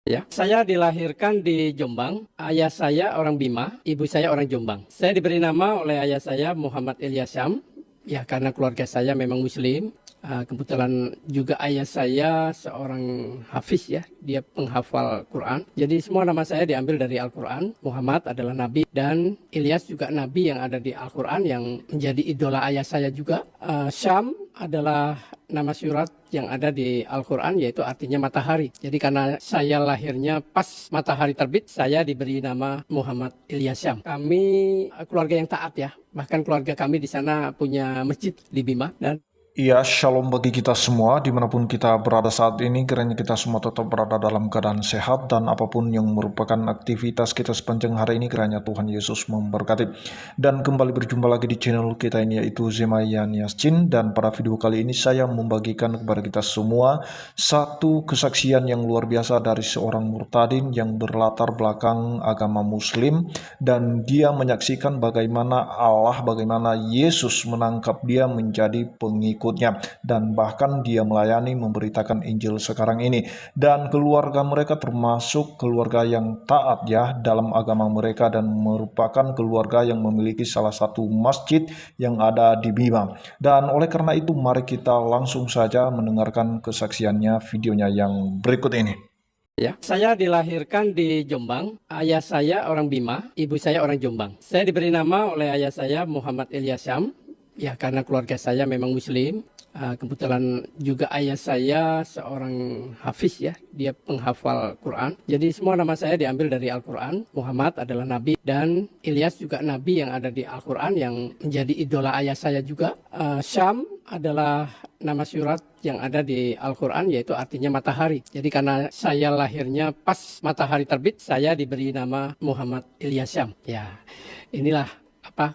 Ya, saya dilahirkan di Jombang. Ayah saya orang Bima, ibu saya orang Jombang. Saya diberi nama oleh ayah saya Muhammad Ilyasyam. Ya, karena keluarga saya memang Muslim. Kebetulan juga ayah saya seorang hafiz ya, dia penghafal Quran. Jadi semua nama saya diambil dari Al-Quran. Muhammad adalah nabi dan Ilyas juga nabi yang ada di Al-Quran yang menjadi idola ayah saya juga. Syam adalah nama surat yang ada di Al-Quran, yaitu artinya matahari. Jadi karena saya lahirnya pas matahari terbit, saya diberi nama Muhammad Ilyasyam. Kami keluarga yang taat ya, bahkan keluarga kami di sana punya masjid di Bima. Dan Ya, shalom bagi kita semua dimanapun kita berada saat ini. Kiranya kita semua tetap berada dalam keadaan sehat dan apapun yang merupakan aktivitas kita sepanjang hari ini, kiranya Tuhan Yesus memberkati. Dan kembali berjumpa lagi di channel kita ini, yaitu Zemayan Yassin. Dan pada video kali ini saya membagikan kepada kita semua satu kesaksian yang luar biasa dari seorang murtadin yang berlatar belakang agama Muslim. Dan dia menyaksikan bagaimana Allah, bagaimana Yesus menangkap dia menjadi pengikut, dan bahkan dia melayani memberitakan Injil sekarang ini. Dan keluarga mereka termasuk keluarga yang taat ya dalam agama mereka, dan merupakan keluarga yang memiliki salah satu masjid yang ada di Bima. Dan oleh karena itu mari kita langsung saja mendengarkan kesaksiannya, videonya yang berikut ini. ya, saya dilahirkan di Jombang. Ayah saya orang Bima, ibu saya orang Jombang. Saya diberi nama oleh ayah saya Muhammad Ilyasyam. Ya, karena keluarga saya memang Muslim. Kebetulan juga ayah saya seorang hafiz ya, dia penghafal Quran. Jadi semua nama saya diambil dari Al-Quran. Muhammad adalah nabi dan Ilyas juga nabi yang ada di Al-Quran yang menjadi idola ayah saya juga. Syam adalah nama surat yang ada di Al-Quran, yaitu artinya matahari. Jadi karena saya lahirnya pas matahari terbit, saya diberi nama Muhammad Ilyasyam. Ya, inilah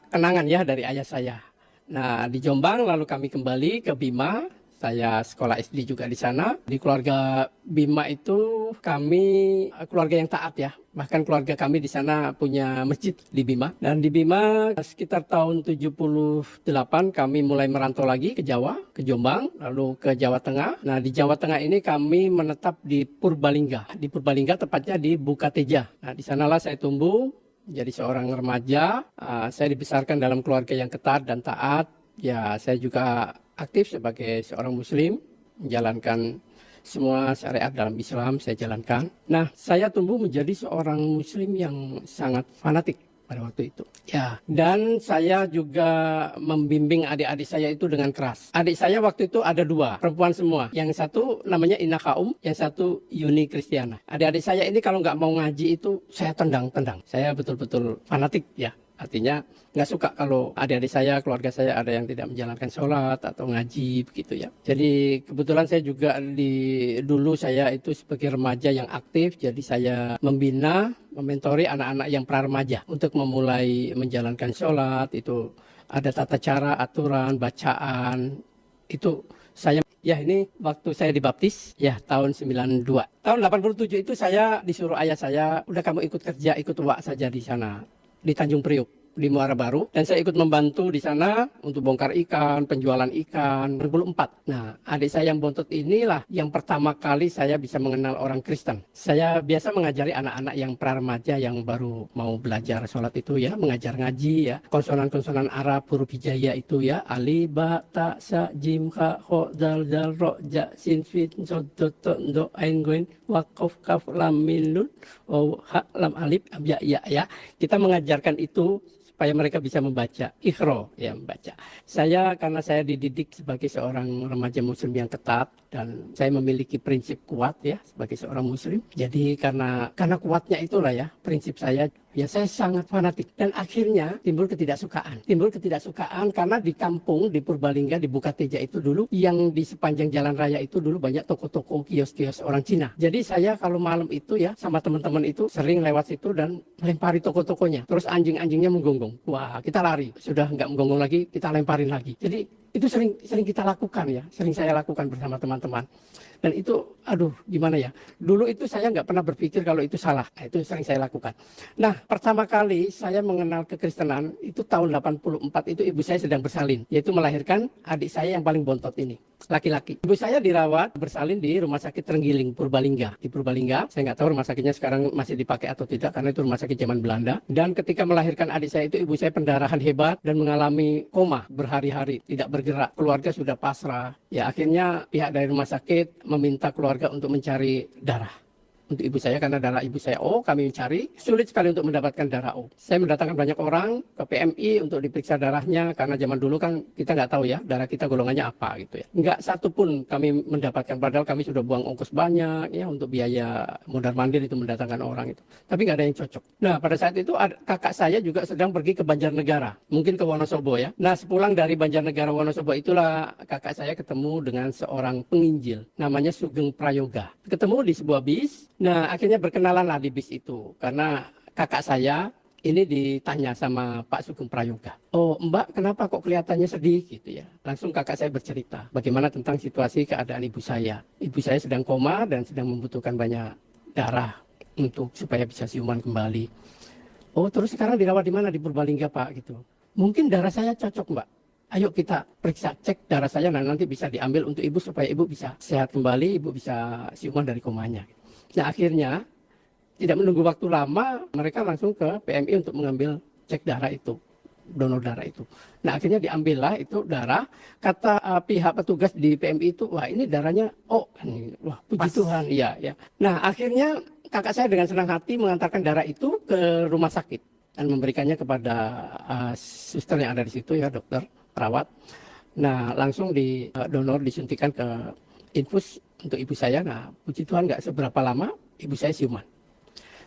kenangan ya dari ayah saya. Nah, di Jombang lalu kami kembali ke Bima. Saya sekolah SD juga di sana. Di keluarga Bima itu kami keluarga yang taat ya. Bahkan keluarga kami di sana punya masjid di Bima. Dan di Bima sekitar tahun 78 kami mulai merantau lagi ke Jawa, ke Jombang, lalu ke Jawa Tengah. Nah, di Jawa Tengah ini kami menetap di Purbalingga. Di Purbalingga tepatnya di Bukateja. Nah, di sanalah saya tumbuh. Jadi seorang remaja, saya dibesarkan dalam keluarga yang ketat dan taat. Ya, saya juga aktif sebagai seorang Muslim, menjalankan semua syariat dalam Islam saya jalankan. Nah, saya tumbuh menjadi seorang Muslim yang sangat fanatik pada waktu itu. Ya, dan saya juga membimbing adik-adik saya itu dengan keras. Adik saya waktu itu ada dua, perempuan semua. Yang satu namanya Ina Kaum, yang satu Yuni Kristiana. Adik-adik saya ini kalau nggak mau ngaji itu saya tendang-tendang. Saya betul-betul fanatik ya. Artinya nggak suka kalau adik-adik saya, keluarga saya ada yang tidak menjalankan sholat atau ngaji begitu ya. Jadi kebetulan saya juga dulu saya itu sebagai remaja yang aktif. Jadi saya membina, mementori anak-anak yang pra-remaja untuk memulai menjalankan sholat. Itu ada tata cara, aturan, bacaan. Itu saya ya, ini waktu saya dibaptis ya tahun 92. Tahun 87 itu saya disuruh ayah saya, udah kamu ikut kerja, ikut uak saja di sana di Tanjung Priuk di Muara Baru, dan saya ikut membantu di sana untuk bongkar ikan, penjualan ikan 2004. Nah, adik saya yang bontot inilah yang pertama kali saya bisa mengenal orang Kristen. Saya biasa mengajari anak-anak yang pra-remaja yang baru mau belajar sholat itu ya, mengajar ngaji ya, konsonan-konsonan Arab, huruf hijaiyah itu ya, alif, ba, ta, sa, jim, kha, kho, dal, dal, ro, ja, sin, fin, sod, dot, to, do, ain, goin, waqaf, kaf, lam, mim, nun, ha, lam, alif, ya, ya. Kita mengajarkan itu supaya mereka bisa membaca ikhro ya, membaca. Saya karena saya dididik sebagai seorang remaja Muslim yang ketat dan saya memiliki prinsip kuat ya sebagai seorang Muslim. Jadi karena kuatnya itulah ya prinsip saya. Ya, saya sangat fanatik dan akhirnya timbul ketidaksukaan karena di kampung di Purbalingga di Bukateja itu dulu yang di sepanjang jalan raya itu dulu banyak toko-toko, kios-kios orang Cina. Jadi saya kalau malam itu ya sama teman-teman itu sering lewat situ dan melempari toko-tokonya. Terus anjing-anjingnya menggonggong. Wah, kita lari. Sudah nggak menggonggong lagi, kita lemparin lagi. Jadi itu sering kita lakukan ya, sering saya lakukan bersama teman-teman. Dan itu, aduh gimana ya, dulu itu saya nggak pernah berpikir kalau itu salah. Nah, itu sering saya lakukan. Nah, pertama kali saya mengenal kekristenan itu tahun 84 itu ibu saya sedang bersalin, yaitu melahirkan adik saya yang paling bontot ini. laki-laki. Ibu saya dirawat bersalin di Rumah Sakit Trenggiling, Purbalingga. Di Purbalingga, saya nggak tahu rumah sakitnya sekarang masih dipakai atau tidak, karena itu rumah sakit zaman Belanda. Dan ketika melahirkan adik saya itu, ibu saya pendarahan hebat dan mengalami koma berhari-hari, tidak bergerak. Keluarga sudah pasrah. Ya akhirnya pihak dari rumah sakit meminta keluarga untuk mencari darah untuk ibu saya, karena darah ibu saya O, kami mencari, sulit sekali untuk mendapatkan darah O. Saya mendatangkan banyak orang ke PMI untuk diperiksa darahnya, karena zaman dulu kan kita nggak tahu ya darah kita golongannya apa gitu ya. Nggak satu pun kami mendapatkan, padahal kami sudah buang ongkos banyak ya untuk biaya mondar mandir itu mendatangkan orang itu. Tapi nggak ada yang cocok. Nah pada saat itu kakak saya juga sedang pergi ke Banjarnegara, mungkin ke Wonosobo ya. Nah sepulang dari Banjarnegara Wonosobo itulah kakak saya ketemu dengan seorang penginjil, namanya Sugeng Prayoga. Ketemu di sebuah bis. Nah, akhirnya berkenalan lah di bis itu. Karena kakak saya ini ditanya sama Pak Sugeng Prayoga. Oh, Mbak, kenapa kok kelihatannya sedih gitu ya? Langsung kakak saya bercerita bagaimana tentang situasi keadaan ibu saya. Ibu saya sedang koma dan sedang membutuhkan banyak darah untuk supaya bisa siuman kembali. Oh, terus sekarang dirawat di mana? Di Purbalingga, Pak, gitu. Mungkin darah saya cocok, Mbak. Ayo kita periksa, cek darah saya, nah nanti bisa diambil untuk ibu supaya ibu bisa sehat kembali, ibu bisa siuman dari komanya. Nah akhirnya tidak menunggu waktu lama, mereka langsung ke PMI untuk mengambil cek darah itu, donor darah itu. Nah akhirnya diambillah itu darah. Kata pihak petugas di PMI itu, wah ini darahnya, oh ini, wah puji Tuhan, iya ya. Nah akhirnya kakak saya dengan senang hati mengantarkan darah itu ke rumah sakit dan memberikannya kepada suster yang ada di situ ya, dokter perawat. Nah langsung di donor disuntikan ke infus untuk ibu saya. Nah puji Tuhan nggak seberapa lama ibu saya siuman.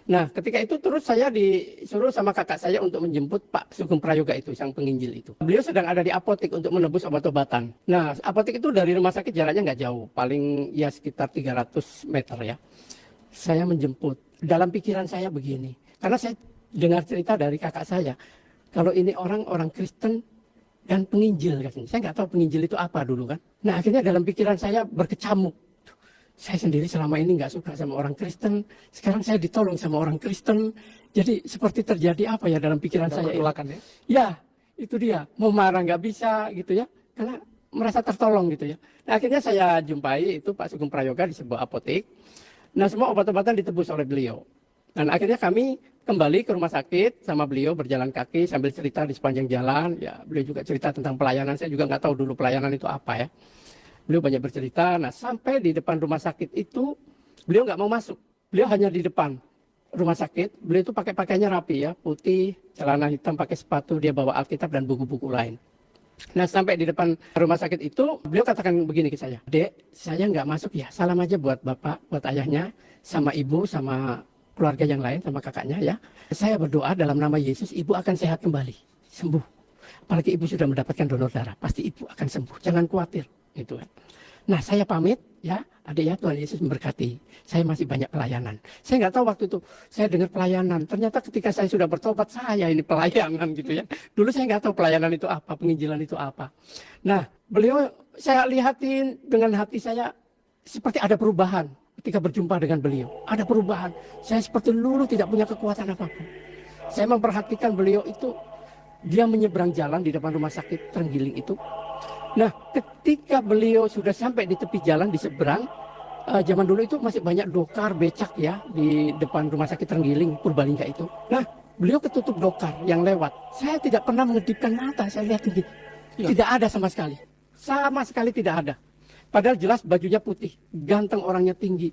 Nah ketika itu terus saya disuruh sama kakak saya untuk menjemput Pak Sugeng Prayoga itu, sang penginjil itu. Beliau sedang ada di apotek untuk menebus obat-obatan. Nah apotek itu dari rumah sakit jaraknya nggak jauh, paling ya sekitar 300 meter ya. Saya menjemput. Dalam pikiran saya begini, karena saya dengar cerita dari kakak saya, kalau ini orang Kristen dan penginjil katanya. Saya nggak tahu penginjil itu apa dulu kan. Nah akhirnya dalam pikiran saya berkecamuk. Saya sendiri selama ini nggak suka sama orang Kristen. Sekarang saya ditolong sama orang Kristen. Jadi seperti terjadi apa ya dalam pikiran saya. Ya? Ya itu dia. Mau marah nggak bisa gitu ya. Karena merasa tertolong gitu ya. Nah akhirnya saya jumpai itu Pak Sugeng Prayoga di sebuah apotek. Nah semua obat-obatan ditebus oleh beliau. Dan akhirnya kami kembali ke rumah sakit sama beliau berjalan kaki sambil cerita di sepanjang jalan. Ya beliau juga cerita tentang pelayanan. Saya juga nggak tahu dulu pelayanan itu apa ya. Beliau banyak bercerita. Nah sampai di depan rumah sakit itu beliau nggak mau masuk. Beliau hanya di depan rumah sakit. Beliau itu pakai pakaiannya rapi ya, putih, celana hitam, pakai sepatu. Dia bawa Alkitab dan buku-buku lain. Nah sampai di depan rumah sakit itu beliau katakan begini ke saya. Dek, saya nggak masuk ya. Salam aja buat bapak, buat ayahnya, sama ibu, sama keluarga yang lain, sama kakaknya ya. Saya berdoa dalam nama Yesus, ibu akan sehat kembali, sembuh. Apalagi ibu sudah mendapatkan donor darah, pasti ibu akan sembuh. Jangan khawatir. Gitu. Nah saya pamit ya, adik ya, Tuhan Yesus memberkati. Saya masih banyak pelayanan. Saya nggak tahu waktu itu saya dengar pelayanan. Ternyata ketika saya sudah bertobat, saya ini pelayanan gitu ya. Dulu saya nggak tahu pelayanan itu apa, penginjilan itu apa. Nah beliau saya lihatin dengan hati saya seperti ada perubahan ketika berjumpa dengan beliau. Ada perubahan. Saya seperti dulu tidak punya kekuatan apapun. Saya memperhatikan beliau itu, dia menyeberang jalan di depan rumah sakit Trenggiling itu. Nah, ketika beliau sudah sampai di tepi jalan di seberang, zaman dulu itu masih banyak dokar, becak ya di depan rumah sakit Trenggiling, Purbalingga itu. Nah, beliau ketutup dokar yang lewat. Saya tidak pernah mengedipkan mata, saya lihat tinggi. Tidak ada sama sekali. Sama sekali tidak ada. Padahal jelas bajunya putih, ganteng, orangnya tinggi.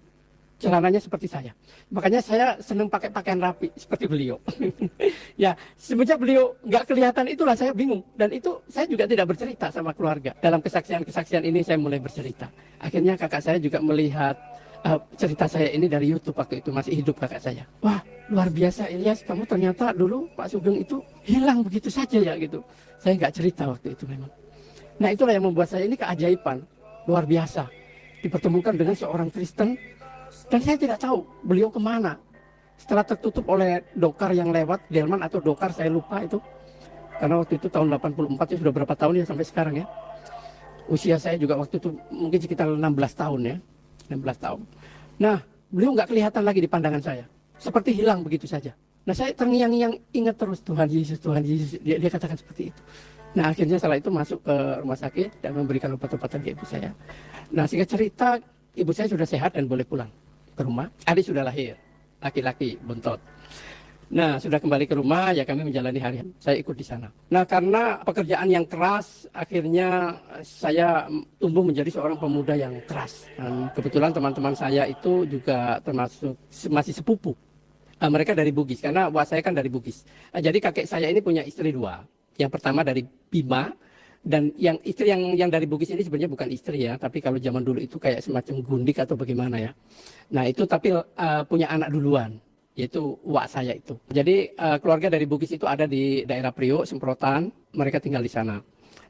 Celananya seperti saya. Makanya saya senang pakai pakaian rapi seperti beliau. Ya, semenjak beliau nggak kelihatan itulah saya bingung. Dan itu saya juga tidak bercerita sama keluarga. Dalam kesaksian-kesaksian ini saya mulai bercerita. Akhirnya kakak saya juga melihat cerita saya ini dari YouTube waktu itu, masih hidup kakak saya. Wah, luar biasa Ilyas, kamu ternyata dulu Pak Sugeng itu hilang begitu saja ya gitu. Saya nggak cerita waktu itu memang. Nah itulah yang membuat saya ini keajaiban. Luar biasa. Dipertemukan dengan seorang Kristen. Dan saya tidak tahu beliau kemana. Setelah tertutup oleh dokar yang lewat, delman atau dokar saya lupa itu. Karena waktu itu tahun 84 ya, sudah berapa tahun ya sampai sekarang ya. Usia saya juga waktu itu mungkin sekitar 16 tahun ya. 16 tahun. Nah beliau nggak kelihatan lagi di pandangan saya. Seperti hilang begitu saja. Nah saya terngiang-ngiang ingat terus Tuhan Yesus, Tuhan Yesus. Dia katakan seperti itu. Nah akhirnya setelah itu masuk ke rumah sakit dan memberikan obat-obatan ke ibu saya. Nah singkat cerita, ibu saya sudah sehat dan boleh pulang ke rumah. Adik sudah lahir, laki-laki bontot. Nah sudah kembali ke rumah, ya kami menjalani harian. Saya ikut di sana. Nah karena pekerjaan yang keras, akhirnya saya tumbuh menjadi seorang pemuda yang keras. Dan kebetulan teman-teman saya itu juga termasuk masih sepupu. Mereka dari Bugis, karena wak saya kan dari Bugis. Jadi kakek saya ini punya istri dua. Yang pertama dari Bima, dan yang istri yang dari Bugis ini sebenarnya bukan istri ya, tapi kalau zaman dulu itu kayak semacam gundik atau bagaimana ya. Nah itu tapi punya anak duluan, yaitu wak saya itu. Jadi keluarga dari Bugis itu ada di daerah Priok, Semprotan, mereka tinggal di sana.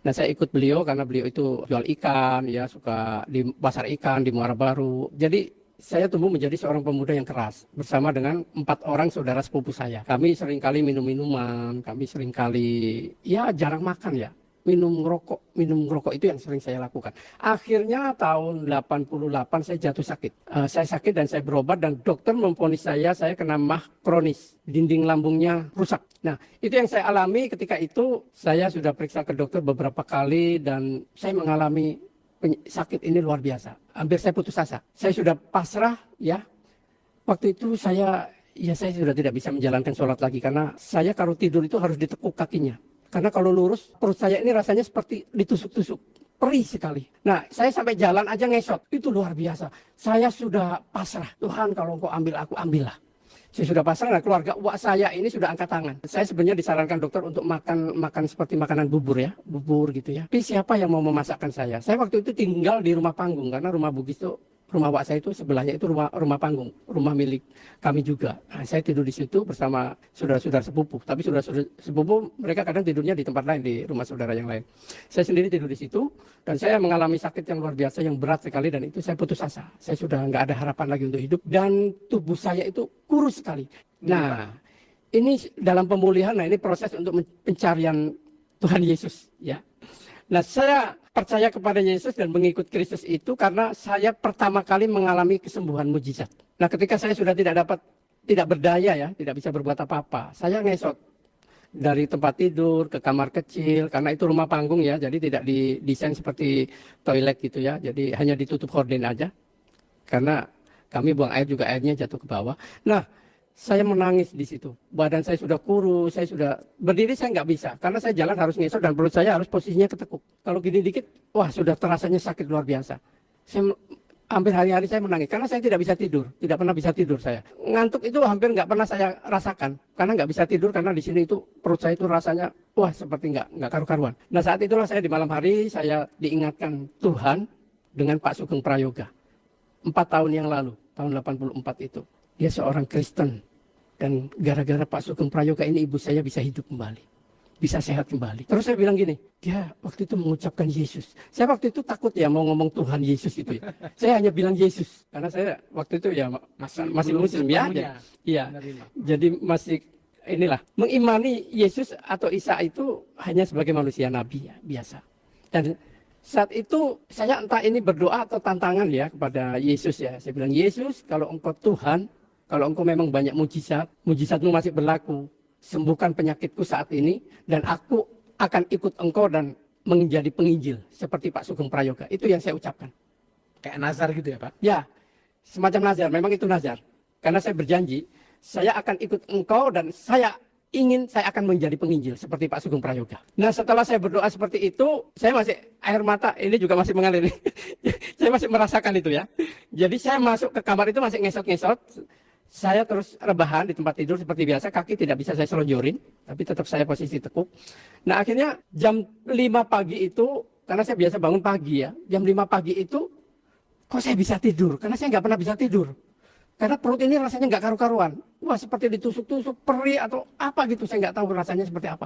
Nah saya ikut beliau karena beliau itu jual ikan, ya suka di pasar ikan di Muara Baru. Jadi saya tumbuh menjadi seorang pemuda yang keras bersama dengan 4 orang saudara sepupu saya. Kami seringkali minum minuman, kami seringkali ya jarang makan ya. Minum rokok itu yang sering saya lakukan. Akhirnya tahun 88 saya jatuh sakit. Saya sakit dan saya berobat dan dokter memvonis saya kena MAH kronis, dinding lambungnya rusak. Nah, itu yang saya alami ketika itu. Saya sudah periksa ke dokter beberapa kali dan saya mengalami sakit ini luar biasa. Hampir saya putus asa. Saya sudah pasrah ya. Waktu itu saya sudah tidak bisa menjalankan sholat lagi karena saya kalau tidur itu harus ditekuk kakinya. Karena kalau lurus perut saya ini rasanya seperti ditusuk-tusuk. Perih sekali. Nah saya sampai jalan aja ngesot. Itu luar biasa. Saya sudah pasrah. Tuhan kalau engkau ambil aku, ambillah. Saya sudah pasrah, nah keluarga uak saya ini sudah angkat tangan. Saya sebenarnya disarankan dokter untuk makan seperti makanan bubur ya, bubur gitu ya. Tapi siapa yang mau memasakkan saya? Saya waktu itu tinggal di rumah panggung karena rumah Bugis itu, rumah uak saya itu sebelahnya itu rumah panggung, rumah milik kami juga. Nah, saya tidur di situ bersama saudara-saudara sepupu. Tapi saudara-saudara sepupu mereka kadang tidurnya di tempat lain, di rumah saudara yang lain. Saya sendiri tidur di situ dan saya mengalami sakit yang luar biasa, yang berat sekali, dan itu saya putus asa. Saya sudah nggak ada harapan lagi untuk hidup dan tubuh saya itu kurus sekali. Nah, ini dalam pemulihan, nah ini proses untuk pencarian Tuhan Yesus ya. Nah, saya percaya kepada Yesus dan mengikut Kristus itu karena saya pertama kali mengalami kesembuhan mujizat. Nah, ketika saya sudah tidak berdaya ya, tidak bisa berbuat apa-apa, saya ngesot dari tempat tidur ke kamar kecil karena itu rumah panggung ya, jadi tidak didesain seperti toilet gitu ya, jadi hanya ditutup horden aja. Karena kami buang air juga airnya jatuh ke bawah. Nah, saya menangis di situ. Badan saya sudah kurus, saya sudah berdiri saya nggak bisa karena saya jalan harus ngesot dan perut saya harus posisinya ketekuk. Kalau gini dikit, wah sudah terasanya sakit luar biasa. Saya hampir hari-hari saya menangis karena saya tidak bisa tidur, tidak pernah bisa tidur saya. Ngantuk itu hampir nggak pernah saya rasakan karena nggak bisa tidur karena di sini itu perut saya itu rasanya wah seperti nggak karu-karuan. Nah saat itulah saya di malam hari saya diingatkan Tuhan dengan Pak Sugeng Prayoga 4 tahun yang lalu, tahun 84 itu. Dia seorang Kristen dan gara-gara Pak Sugeng Prayoga ini ibu saya bisa hidup kembali, bisa sehat kembali. Terus saya bilang gini, dia waktu itu mengucapkan Yesus. Saya waktu itu takut ya mau ngomong Tuhan Yesus itu ya. Saya hanya bilang Yesus karena saya waktu itu ya masih muslim ya. Iya. Jadi masih inilah mengimani Yesus atau Isa itu hanya sebagai manusia nabi ya, biasa. Dan saat itu saya entah ini berdoa atau tantangan ya kepada Yesus ya. Saya bilang, Yesus kalau engkau Tuhan, kalau engkau memang banyak mujizatmu masih berlaku, sembuhkan penyakitku saat ini, dan aku akan ikut engkau dan menjadi penginjil, seperti Pak Sugeng Prayoga. Itu yang saya ucapkan. Kayak nazar gitu ya Pak? Ya, semacam nazar, memang itu nazar. Karena saya berjanji, saya akan ikut engkau dan saya akan menjadi penginjil seperti Pak Sugeng Prayoga. Nah setelah saya berdoa seperti itu, saya masih air mata ini juga masih mengalir. Saya masih merasakan itu ya. Jadi saya masuk ke kamar itu masih ngesot-ngesot. Saya terus rebahan di tempat tidur seperti biasa, kaki tidak bisa saya selonjorin, tapi tetap saya posisi tekuk. Nah akhirnya jam 5 pagi itu, karena saya biasa bangun pagi ya, jam 5 pagi itu, kok saya bisa tidur? Karena saya nggak pernah bisa tidur. Karena perut ini rasanya nggak karu-karuan. Wah seperti ditusuk-tusuk, perih atau apa gitu, saya nggak tahu rasanya seperti apa.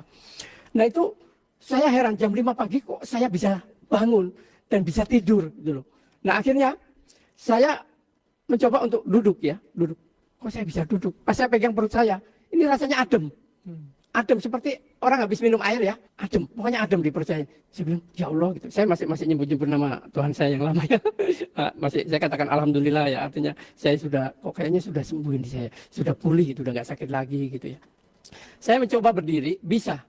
Nah itu saya heran, jam 5 pagi kok saya bisa bangun dan bisa tidur gitu loh. Nah akhirnya saya mencoba untuk duduk. Kok saya bisa duduk? Pas saya pegang perut saya, ini rasanya adem. Adem seperti orang habis minum air ya, adem. Pokoknya adem di perut saya. Saya bilang, ya Allah gitu. Saya masih nyebut-nyebut nama Tuhan saya yang lama ya. Saya katakan alhamdulillah ya. Artinya saya kayaknya sudah sembuh ini saya. Sudah pulih gitu, udah nggak sakit lagi gitu ya. Saya mencoba berdiri, bisa.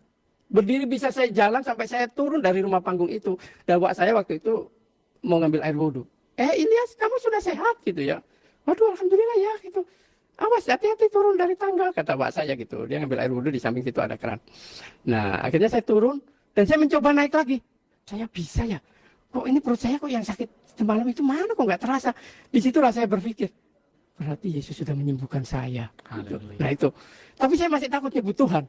Berdiri bisa saya jalan sampai saya turun dari rumah panggung itu. Dan wak saya waktu itu mau ngambil air wudhu. Ilyas, kamu sudah sehat gitu ya. Waduh, alhamdulillah ya gitu. Awas, hati-hati turun dari tangga, kata wak saya gitu. Dia ngambil air wudhu, di samping situ ada keran. Nah, akhirnya saya turun dan saya mencoba naik lagi. Saya bisa ya. Kok ini perut saya kok yang sakit semalam itu mana kok nggak terasa. Disitulah saya berpikir, berarti Yesus sudah menyembuhkan saya. Gitu. Nah itu. Tapi saya masih takut nyebut Tuhan.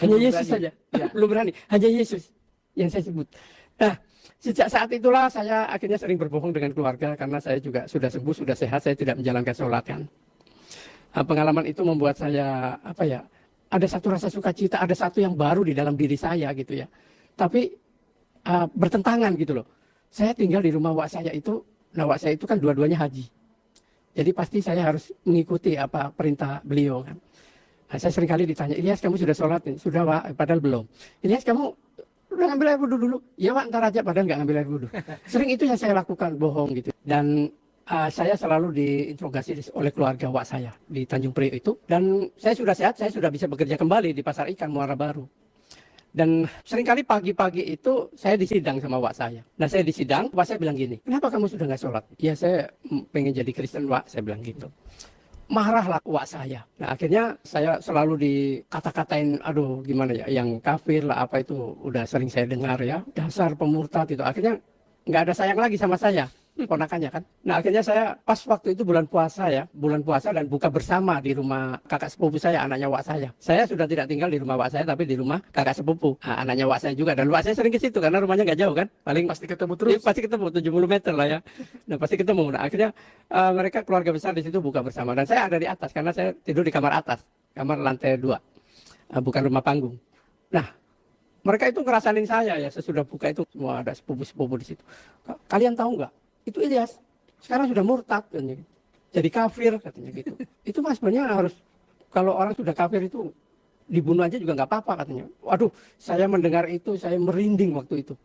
Hanya Yesus saja. Ya. Belum berani. Hanya Yesus yang saya sebut. Nah, sejak saat itulah saya akhirnya sering berbohong dengan keluarga karena saya juga sudah sembuh, sudah sehat, saya tidak menjalankan sholat kan. Pengalaman itu membuat saya ada satu rasa sukacita, ada satu yang baru di dalam diri saya gitu ya. Tapi bertentangan gitu loh. Saya tinggal di rumah wak saya itu, nah wak saya itu kan dua-duanya haji. Jadi pasti saya harus mengikuti apa perintah beliau kan. Nah, saya sering kali ditanya, Ilyas kamu sudah sholat? Sudah Wak, padahal belum. Ilyas kamu udah ngambil air wudhu dulu? Ya Wak, ntar aja, padahal nggak ngambil air wudhu. Sering itu yang saya lakukan, bohong gitu. Dan saya selalu diinterogasi oleh keluarga wak saya di Tanjung Priok itu. Dan saya sudah sehat, saya sudah bisa bekerja kembali di Pasar Ikan Muara Baru. Dan seringkali pagi-pagi itu saya disidang sama wak saya. Nah saya disidang, wak saya bilang gini, kenapa kamu sudah nggak sholat? Ya saya pengen jadi Kristen Wak, saya bilang gitu. Marahlah wak saya. Nah akhirnya saya selalu dikata-katain, aduh gimana ya, yang kafir lah apa itu udah sering saya dengar ya, dasar pemurtad itu. Akhirnya nggak ada sayang lagi sama saya, ponakannya kan. Nah akhirnya saya pas waktu itu bulan puasa dan buka bersama di rumah kakak sepupu saya, anaknya wak saya. Saya sudah tidak tinggal di rumah wak saya tapi di rumah kakak sepupu, anaknya wak saya juga. Dan wak saya sering ke situ karena rumahnya nggak jauh kan, paling Pasti ketemu terus. ya, pasti ketemu 70 meter lah ya. Nah pasti ketemu. Nah akhirnya mereka keluarga besar di situ buka bersama dan saya ada di atas karena saya tidur di kamar atas, kamar lantai 2, bukan rumah panggung. Nah mereka itu ngerasain saya ya, sesudah buka itu semua ada sepupu-sepupu di situ. Kalian tahu nggak? Itu Ilyas sekarang sudah murtad katanya. Jadi kafir katanya gitu. Itu mas sebenarnya harus, kalau orang sudah kafir itu dibunuh aja juga nggak apa-apa katanya. Waduh, saya mendengar itu saya merinding waktu itu.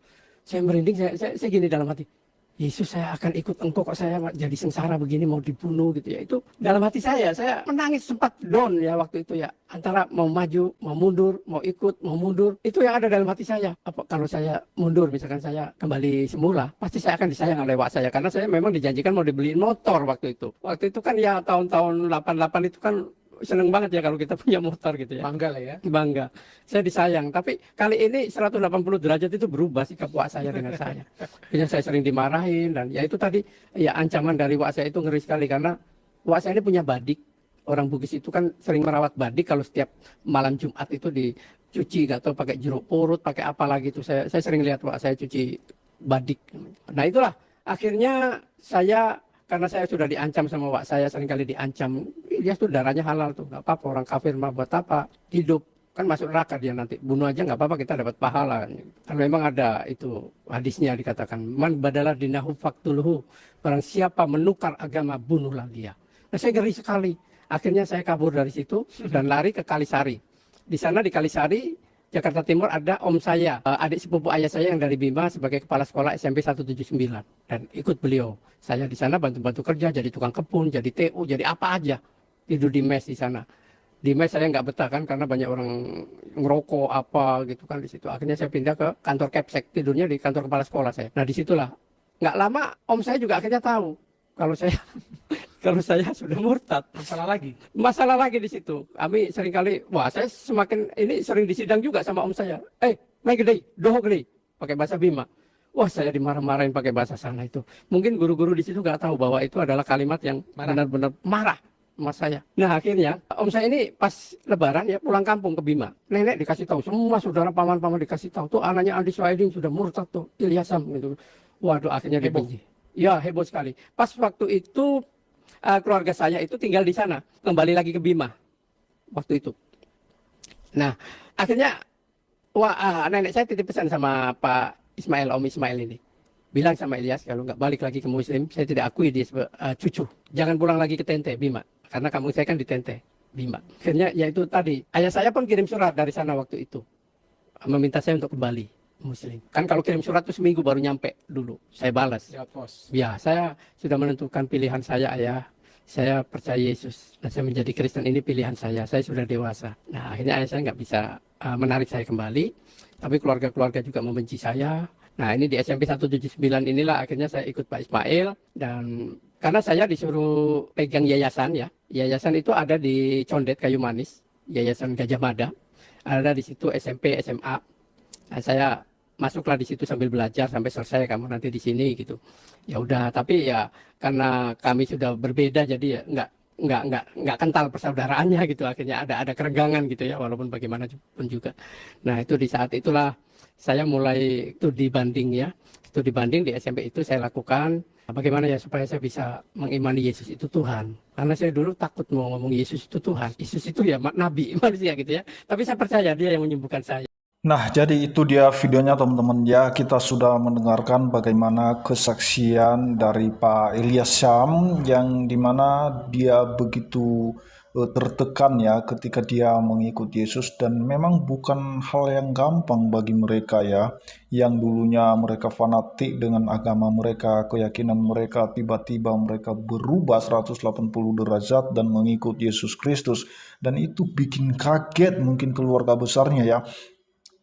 Saya merinding, saya gini dalam hati. Yesus, saya akan ikut engkau, kok saya jadi sengsara begini mau dibunuh gitu ya. Itu dalam hati saya menangis, sempat down ya waktu itu ya. Antara mau maju, mau mundur, mau ikut, mau mundur. Itu yang ada dalam hati saya. Apa kalau saya mundur, misalkan saya kembali semula, pasti saya akan disayang oleh wak saya. Karena saya memang dijanjikan mau dibeliin motor waktu itu. Waktu itu kan ya tahun-tahun 88 itu kan seneng banget ya kalau kita punya motor gitu ya. Bangga lah ya. Bangga. Saya disayang. Tapi kali ini 180 derajat itu berubah sikap wak saya dengan saya. Akhirnya saya sering dimarahin dan ya itu tadi ya ancaman dari wak saya itu ngeri sekali karena wak saya ini punya badik. Orang Bugis itu kan sering merawat badik kalau setiap malam Jumat itu dicuci atau pakai jeruk purut, pakai apa lagi itu. Saya sering lihat wak saya cuci badik. Nah itulah akhirnya saya, karena saya sudah diancam sama wak saya, seringkali diancam, dia tuh darahnya halal tuh, nggak apa-apa, orang kafir mah buat apa, hidup, kan masuk neraka dia nanti, bunuh aja nggak apa-apa, kita dapat pahala. Kan memang ada itu hadisnya dikatakan, man badalah dinahu faktuluhu, barang siapa menukar agama, bunuhlah dia. Nah saya ngeri sekali, akhirnya saya kabur dari situ dan lari ke Kalisari. Di sana di Kalisari, Jakarta Timur ada om saya, adik sepupu ayah saya yang dari Bima sebagai kepala sekolah SMP 179 dan ikut beliau. Saya di sana bantu-bantu kerja, jadi tukang kebun, jadi TU, jadi apa aja. Tidur di mes di sana. Di mes saya nggak betah kan karena banyak orang ngerokok apa gitu kan di situ. Akhirnya saya pindah ke kantor Kepsek, tidurnya di kantor kepala sekolah saya. Nah disitulah nggak lama om saya juga akhirnya tahu kalau saya kalau saya sudah murtad. Masalah lagi di situ. Kami seringkali, wah saya semakin ini sering disidang juga sama om saya. Main gede, doho gede, pakai bahasa Bima. Wah saya dimarah-marahin pakai bahasa sana itu. Mungkin guru-guru di situ nggak tahu bahwa itu adalah kalimat yang benar-benar marah sama saya. Nah akhirnya om saya ini pas Lebaran ya pulang kampung ke Bima. Nenek dikasih tahu, semua saudara paman-paman dikasih tahu. Tuh anaknya Andi Suhaidin sudah murtad tuh, Ilyasam gitu. Waduh akhirnya dibenci. Ya heboh sekali. Pas waktu itu keluarga saya itu tinggal di sana, kembali lagi ke Bima waktu itu. Nah akhirnya nenek saya titip pesan sama Pak Ismail, Om Ismail ini. Bilang sama Ilyas, kalau nggak balik lagi ke Muslim, saya tidak akui dia sebagai cucu. Jangan pulang lagi ke Tente, Bima. Karena kamu saya kan di Tente, Bima. Akhirnya ya itu tadi. Ayah saya pun kirim surat dari sana waktu itu. Meminta saya untuk kembali Muslim. Kan kalau kirim surat itu seminggu baru nyampe dulu. Saya balas. Ya pos. Ya, saya sudah menentukan pilihan saya, ayah. saya percaya Yesus. Nah, saya menjadi Kristen ini pilihan saya sudah dewasa. Nah, akhirnya ayah saya nggak bisa menarik saya kembali, tapi keluarga-keluarga juga membenci saya. Nah, ini di SMP 179 inilah akhirnya saya ikut Pak Ismail, dan karena saya disuruh pegang yayasan ya. Yayasan itu ada di Condet Kayu Manis, Yayasan Gajah Mada. Ada di situ SMP, SMA. Nah, saya masuklah di situ sambil belajar sampai selesai, kamu nanti di sini gitu. Ya udah, tapi ya karena kami sudah berbeda jadi ya nggak kental persaudaraannya gitu. Akhirnya ada kerenggangan gitu ya, walaupun bagaimanapun juga. Nah, itu di saat itulah saya mulai studi banding ya. Studi banding di SMP itu saya lakukan. Bagaimana ya supaya saya bisa mengimani Yesus itu Tuhan. Karena saya dulu takut mau ngomong Yesus itu Tuhan. Yesus itu ya nabi manusia gitu ya. Tapi saya percaya dia yang menyembuhkan saya. Nah, jadi itu dia videonya teman-teman ya. Kita sudah mendengarkan bagaimana kesaksian dari Pak Ilyas Syam yang dimana dia begitu tertekan ya ketika dia mengikut Yesus, dan memang bukan hal yang gampang bagi mereka ya yang dulunya mereka fanatik dengan agama mereka, keyakinan mereka, tiba-tiba mereka berubah 180 derajat dan mengikut Yesus Kristus, dan itu bikin kaget mungkin keluarga besarnya ya.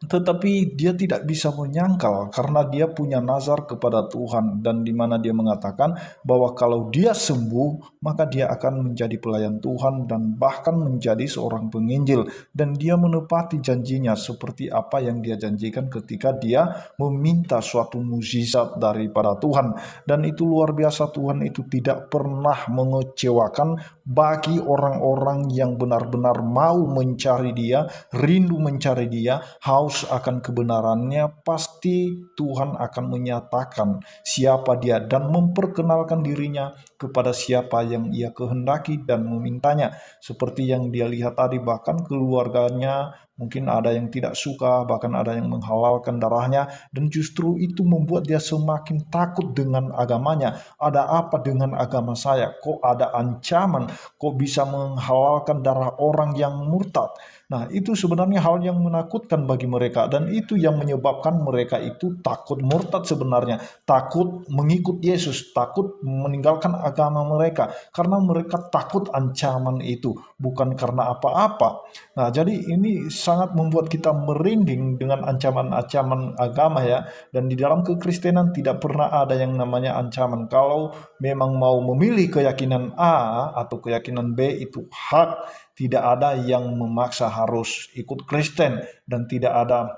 Tetapi dia tidak bisa menyangkal karena dia punya nazar kepada Tuhan, dan di mana dia mengatakan bahwa kalau dia sembuh maka dia akan menjadi pelayan Tuhan dan bahkan menjadi seorang penginjil, dan dia menepati janjinya seperti apa yang dia janjikan ketika dia meminta suatu mukjizat daripada Tuhan. Dan itu luar biasa, Tuhan itu tidak pernah mengecewakan bagi orang-orang yang benar-benar mau mencari dia, rindu mencari dia, haus akan kebenarannya. Pasti Tuhan akan menyatakan siapa dia dan memperkenalkan dirinya kepada siapa yang ia kehendaki dan memintanya. Seperti yang dia lihat tadi, bahkan keluarganya mungkin ada yang tidak suka, bahkan ada yang menghalalkan darahnya, dan justru itu membuat dia semakin takut dengan agamanya. Ada apa dengan agama saya? Kok ada ancaman? Kok bisa menghalalkan darah orang yang murtad? Nah, itu sebenarnya hal yang menakutkan bagi mereka, dan itu yang menyebabkan mereka itu takut murtad sebenarnya, takut mengikut Yesus, takut meninggalkan agama mereka, karena mereka takut ancaman itu, bukan karena apa-apa. Nah, jadi ini sangat membuat kita merinding dengan ancaman-ancaman agama ya, dan di dalam kekristenan tidak pernah ada yang namanya ancaman. Kalau memang mau memilih keyakinan A atau keyakinan B, itu hak. Tidak ada yang memaksa harus ikut Kristen, dan tidak ada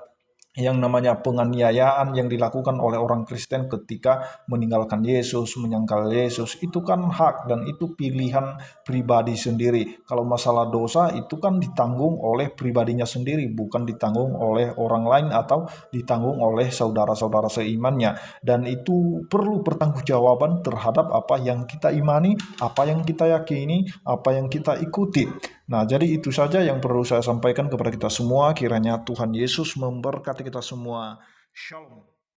yang namanya penganiayaan yang dilakukan oleh orang Kristen ketika meninggalkan Yesus, menyangkal Yesus. Itu kan hak dan itu pilihan pribadi sendiri. Kalau masalah dosa itu kan ditanggung oleh pribadinya sendiri, bukan ditanggung oleh orang lain atau ditanggung oleh saudara-saudara seimannya. Dan itu perlu pertanggungjawaban terhadap apa yang kita imani, apa yang kita yakini, apa yang kita ikuti. Nah, jadi itu saja yang perlu saya sampaikan kepada kita semua. Kiranya Tuhan Yesus memberkati kita semua. Shalom.